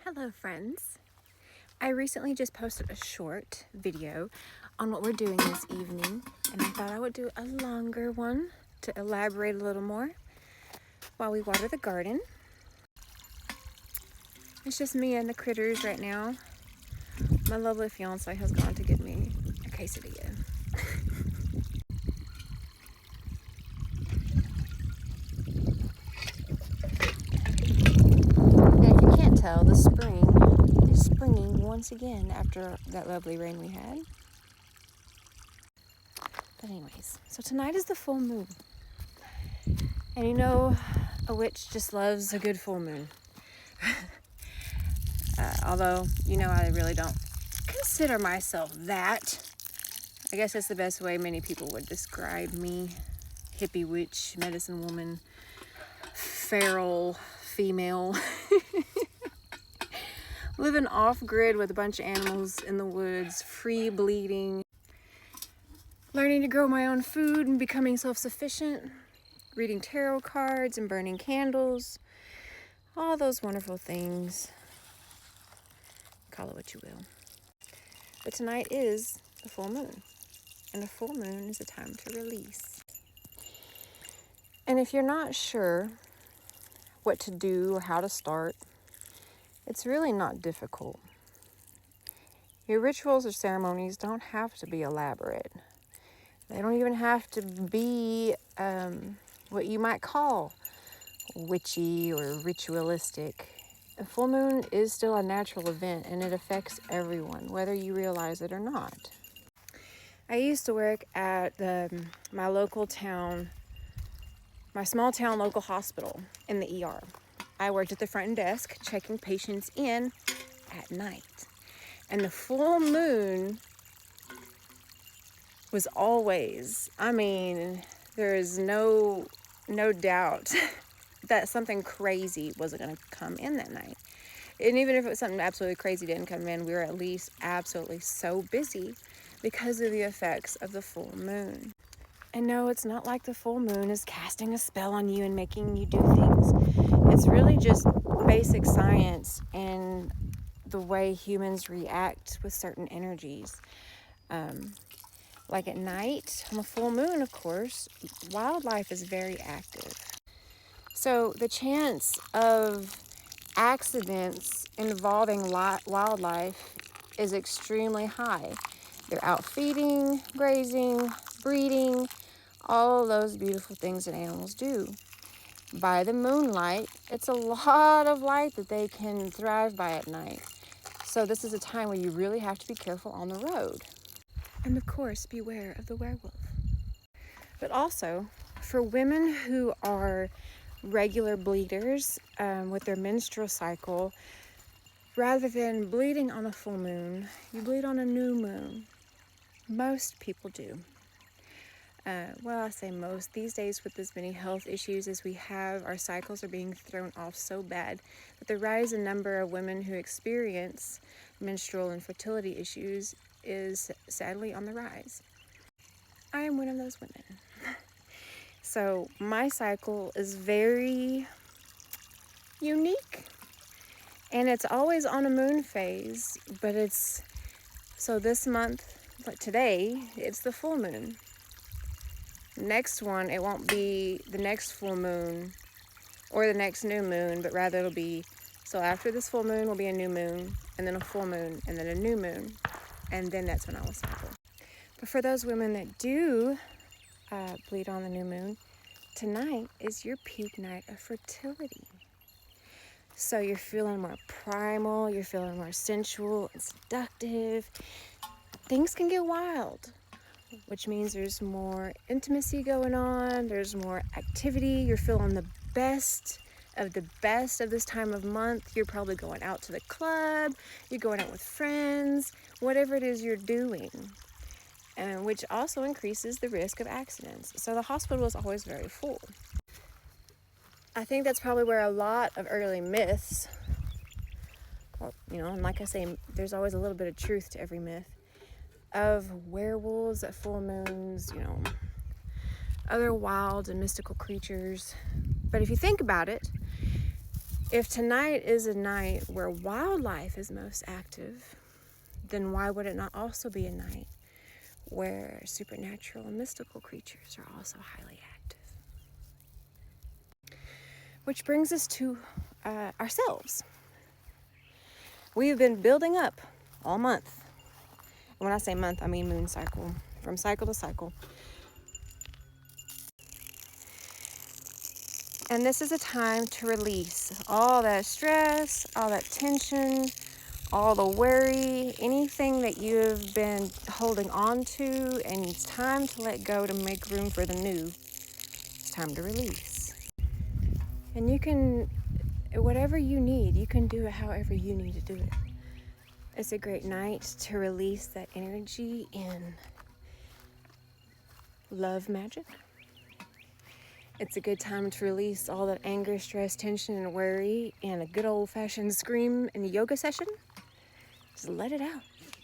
Hello friends. I recently just posted a short video on what we're doing this evening, and I thought I would do a longer one to elaborate a little more while we water the garden. It's just me and the critters right now. My lovely fiance has gone to get me a quesadilla. And if you can't tell, the spring is springing once again after that lovely rain we had. But anyways, so tonight is the full moon. And you know, a witch just loves a good full moon. Although, you know, I really don't consider myself that. I guess that's the best way many people would describe me. Hippie witch, medicine woman, feral female. Living off-grid with a bunch of animals in the woods, free bleeding. Learning to grow my own food and becoming self-sufficient. Reading tarot cards and burning candles. All those wonderful things. Call it what you will. But tonight is the full moon. And a full moon is a time to release. And if you're not sure what to do or how to start, it's really not difficult. Your rituals or ceremonies don't have to be elaborate. They don't even have to be what you might call witchy or ritualistic. A full moon is still a natural event, and it affects everyone, whether you realize it or not. I used to work at my local town, my small town local hospital in the ER. I worked at the front desk, checking patients in at night. And the full moon was always, there is no doubt that something crazy wasn't going to come in that night. And even if it was something absolutely crazy didn't come in, we were at least absolutely so busy because of the effects of the full moon. And no, it's not like the full moon is casting a spell on you and making you do things. It's really just basic science and the way humans react with certain energies. Like at night, on a full moon, of course, wildlife is very active. So the chance of accidents involving wildlife is extremely high. They're out feeding, grazing, breeding, all of those beautiful things that animals do. By the moonlight, it's a lot of light that they can thrive by at night. So this is a time where you really have to be careful on the road. And of course, beware of the werewolf. But also, for women who are regular bleeders with their menstrual cycle, rather than bleeding on a full moon, you bleed on a new moon. Most people do. I say most. These days, with as many health issues as we have, our cycles are being thrown off so bad that the rise in number of women who experience menstrual and fertility issues is sadly on the rise. I am one of those women. So my cycle is very unique, and it's always on a moon phase, but so this month, but today, it's the full moon. Next one, it won't be the next full moon or the next new moon, but rather it'll be, so after this full moon will be a new moon, and then a full moon, and then a new moon, and then that's when I will cycle. But for those women that do bleed on the new moon, tonight is your peak night of fertility. So you're feeling more primal, you're feeling more sensual and seductive. Things can get wild, which means there's more intimacy going on, there's more activity, you're feeling the best of this time of month. You're probably going out to the club, you're going out with friends, whatever it is you're doing, which also increases the risk of accidents. So the hospital is always very full. I think that's probably where a lot of early myths, and like I say, there's always a little bit of truth to every myth, of werewolves at full moons, other wild and mystical creatures. But if you think about it, If tonight is a night where wildlife is most active, then why would it not also be a night where supernatural and mystical creatures are also highly active? Which brings us to ourselves. We've been building up all month. And when I say month, I mean moon cycle, from cycle to cycle. And this is a time to release all that stress, all that tension, all the worry, anything that you've been holding on to and needs time to let go to make room for the new. It's time to release. And you can, whatever you need, you can do it however you need to do it. It's a great night to release that energy in love magic. It's a good time to release all that anger, stress, tension, and worry in a good old-fashioned scream in a yoga session. Just let it out.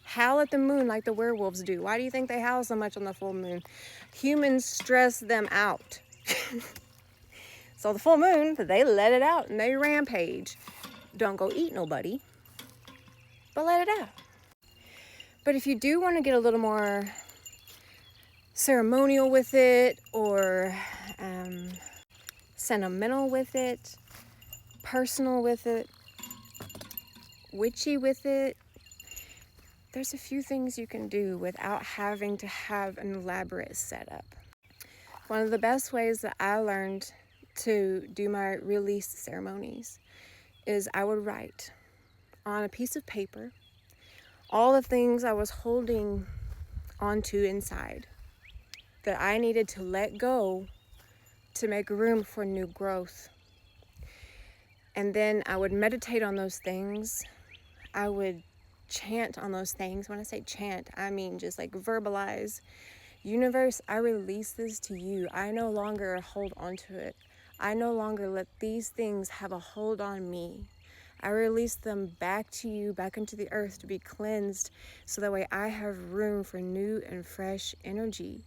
Howl at the moon like the werewolves do. Why do you think they howl so much on the full moon? Humans stress them out. So the full moon, they let it out and they rampage. Don't go eat nobody, but let it out. But if you do want to get a little more ceremonial with it, or sentimental with it, personal with it, witchy with it, there's a few things you can do without having to have an elaborate setup. One of the best ways that I learned to do my release ceremonies is I would write on a piece of paper all the things I was holding onto inside that I needed to let go to make room for new growth. And then I would meditate on those things. I would chant on those things. When I say chant, I mean just like verbalize. Universe, I release this to you. I no longer hold on to it. I no longer let these things have a hold on me. I release them back to you, back into the earth to be cleansed, so that way I have room for new and fresh energy.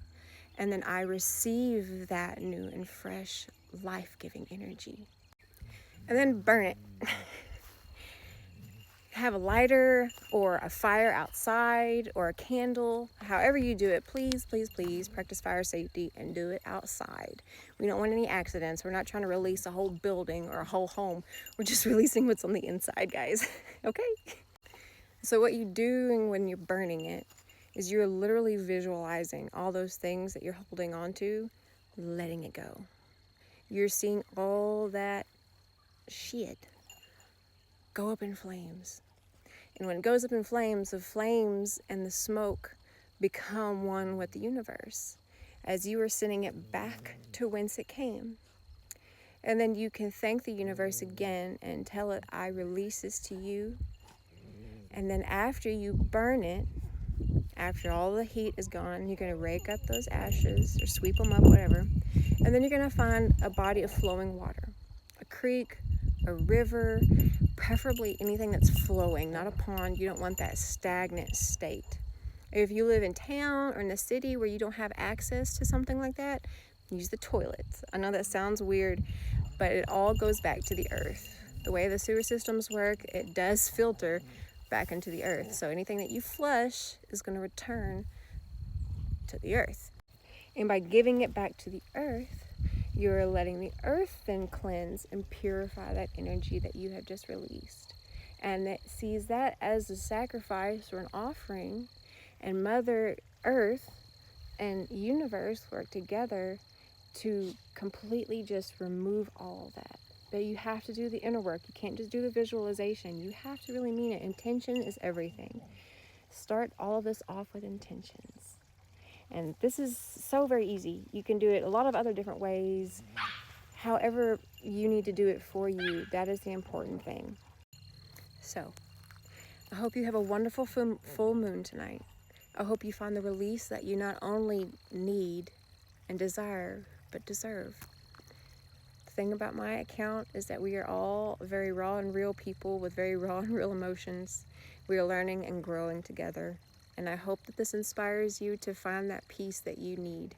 And then I receive that new and fresh life-giving energy. And then burn it. Have a lighter or a fire outside or a candle. However you do it, please, please, please practice fire safety and do it outside. We don't want any accidents. We're not trying to release a whole building or a whole home. We're just releasing what's on the inside, guys. Okay? So what you're doing when you're burning it is you're literally visualizing all those things that you're holding on to, letting it go. You're seeing all that shit go up in flames. And when it goes up in flames, the flames and the smoke become one with the universe as you are sending it back to whence it came. And then you can thank the universe again and tell it, I release this to you. And then after you burn it, after all the heat is gone, you're going to rake up those ashes or sweep them up, whatever. And then you're going to find a body of flowing water, a creek, a river, preferably anything that's flowing, not a pond. You don't want that stagnant state. If you live in town or in the city where you don't have access to something like that, use the toilets. I know that sounds weird, but it all goes back to the earth. The way the sewer systems work, it does filter back into the earth. So anything that you flush is going to return to the earth. And by giving it back to the earth, you're letting the earth then cleanse and purify that energy that you have just released. And it sees that as a sacrifice or an offering. And Mother Earth and universe work together to completely just remove all of that. But you have to do the inner work. You can't just do the visualization. You have to really mean it. Intention is everything. Start all of this off with intentions. And this is so very easy. You can do it a lot of other different ways. However you need to do it for you, that is the important thing. So, I hope you have a wonderful full moon tonight. I hope you find the release that you not only need and desire, but deserve. The thing about my account is that we are all very raw and real people with very raw and real emotions. We are learning and growing together. And I hope that this inspires you to find that peace that you need.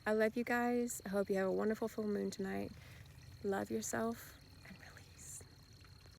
I love you guys. I hope you have a wonderful full moon tonight. Love yourself.